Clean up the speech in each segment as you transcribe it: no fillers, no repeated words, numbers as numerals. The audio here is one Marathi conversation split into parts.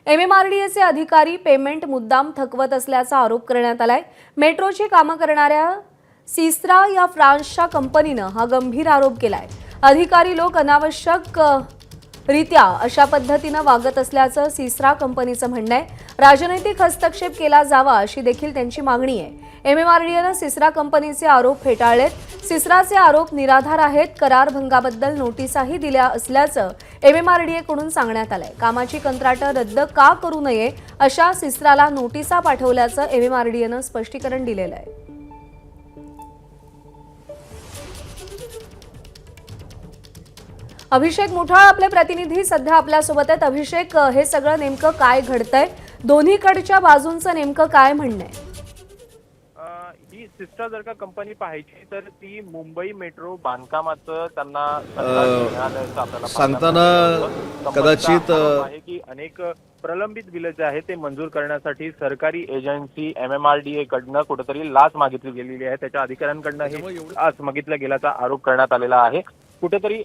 एमएमआरडीएचे अधिकारी पेमेंट मुद्दाम थकवत असल्याचा आरोप करण्यात आलाय। मेट्रोची कामं करणाऱ्या सिस्रा या फ्रान्सच्या कंपनीनं हा गंभीर आरोप केलाय। अधिकारी लोक अनावश्यक रित्या अशा पद्धतीने वागत असल्याचं सिस्रा कंपनीचं म्हणणं आहे। राजनैतिक हस्तक्षेप केला जावा अशी देखील त्यांची मागणी आहे। एमएमआरडीएनं सिस्रा कंपनीचे आरोप फेटाळलेत। सिस्राचे आरोप निराधार आहेत। करार भंगाबद्दल नोटीसाही दिल्या असल्याचं एमएमआरडीएकडून सांगण्यात आलंय। कामाची कंत्राटं रद्द का करू नये अशा सिस्राला नोटिसा पाठवल्याचं एमएमआरडीएनं स्पष्टीकरण दिलेलं आहे। अभिषेक मुठाळ आपले प्रतिनिधी सध्या आपल्या सोबत आहेत। अभिषेक, हे सगळं नेमकं काय घडतंय? दोन्हीकडच्या बाजूंचं नेमकं काय म्हणणं आहे? ही सिस्रा जर का कंपनी पाहायची तर ती मुंबई मेट्रो बांधकामाचं त्यांना सांगताना कदाचित आहे की अनेक प्रलंबित बिलं जे आहे ते मंजूर करण्यासाठी सरकारी एजन्सी एमएमआरडीए कडनं कुठेतरी लाच मागितली गेलेली आहे। त्याच्या अधिकाऱ्यांकडनं हे लाच मागितला गेल्याचा आरोप करण्यात आलेला आहे। कुठेतरी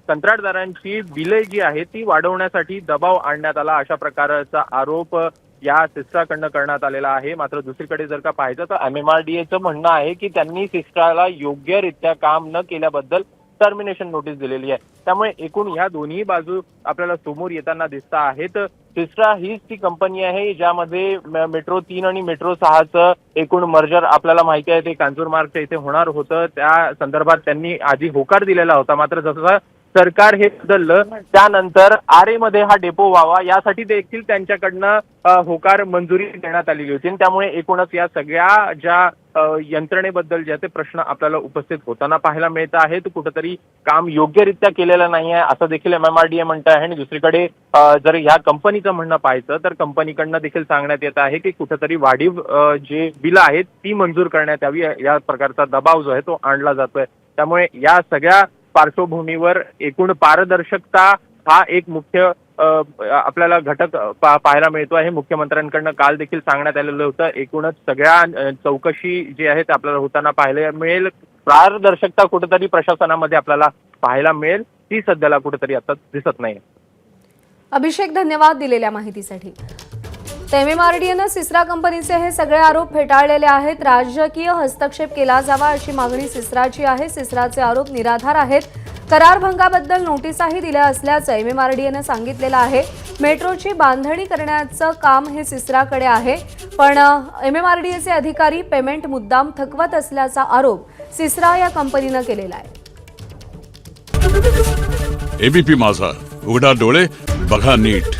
कंत्राटदारांची बिले जी आहे ती वाढवण्यासाठी दबाव आणण्यात आला अशा प्रकारचा आरोप या सिस्राकडनं करण्यात आलेला आहे। मात्र दुसरीकडे जर का पाहायचं तर एमएमआरडीएचं म्हणणं आहे की त्यांनी सिस्राला योग्यरित्या काम न केल्याबद्दल टर्मिनेशन नोटीस दिलेली आहे। त्यामुळे एकूण ह्या दोन्ही बाजू आपल्याला समोर येताना दिसत आहेत। सिस्रा हीच ती कंपनी आहे ज्यामध्ये मेट्रो 3 आणि मेट्रो 6चं एकूण मर्जर आपल्याला माहिती आहे ते कांजूरमार्गच्या इथे होणार होतं। त्या संदर्भात त्यांनी आधी होकार दिलेला होता। मात्र जसं सरकार हे बदललं त्यानंतर आरेमध्ये हा डेपो व्हावा यासाठी देखील त्यांच्याकडनं होकार मंजुरी देण्यात आलेली होती। त्यामुळे एकूणच या सगळ्या ज्या यंत्रणेबद्दल जे ते प्रश्न आपल्याला उपस्थित होताना पाहायला मिळत आहेत। कुठेतरी काम योग्यरित्या केलेलं नाही आहे असं देखील एमएमआरडीए म्हणत आहे। आणि दुसरीकडे जर ह्या कंपनीचं म्हणणं पाहायचं तर कंपनीकडनं देखील सांगण्यात येत आहे की कुठेतरी वाढीव जे बिलं आहेत ती मंजूर करण्यात यावी या प्रकारचा दबाव जो आहे तो आणला जातोय। त्यामुळे या सगळ्या पार्श्वभूमीवर एकूण पारदर्शकता हा एक मुख्य आपल्याला घटक पाहायला मिळतो आहे। मुख्यमंत्र्यांकडनं काल देखील सांगण्यात आलेलं होतं एकूणच सगळ्या चौकशी जी आहे ते आपल्याला होताना पाहायला मिळेल। पारदर्शकता कुठेतरी प्रशासनामध्ये आपल्याला पाहायला मिळेल ती सध्याला कुठेतरी आता दिसत नाही। अभिषेक, धन्यवाद दिलेल्या माहितीसाठी। एमएमआरडीएनं सिस्रा कंपनीचे हे सगळे आरोप फेटाळलेले आहेत। राजकीय हस्तक्षेप केला जावा अशी मागणी सिस्राची आहे। सिस्राचे आरोप निराधार आहेत। करार भंगाबद्दल नोटीसाही दिल्या असल्याचं एमएमआरडीएनं सांगितलेलं आहे। मेट्रोची बांधणी करण्याचं काम हे सिस्राकडे आहे, पण एमएमआरडीएचे अधिकारी पेमेंट मुद्दाम थकवत असल्याचा आरोप सिस्रा या कंपनीनं केलेला आहे। एबीपी माझा, उघडा डोळे बघा नीट।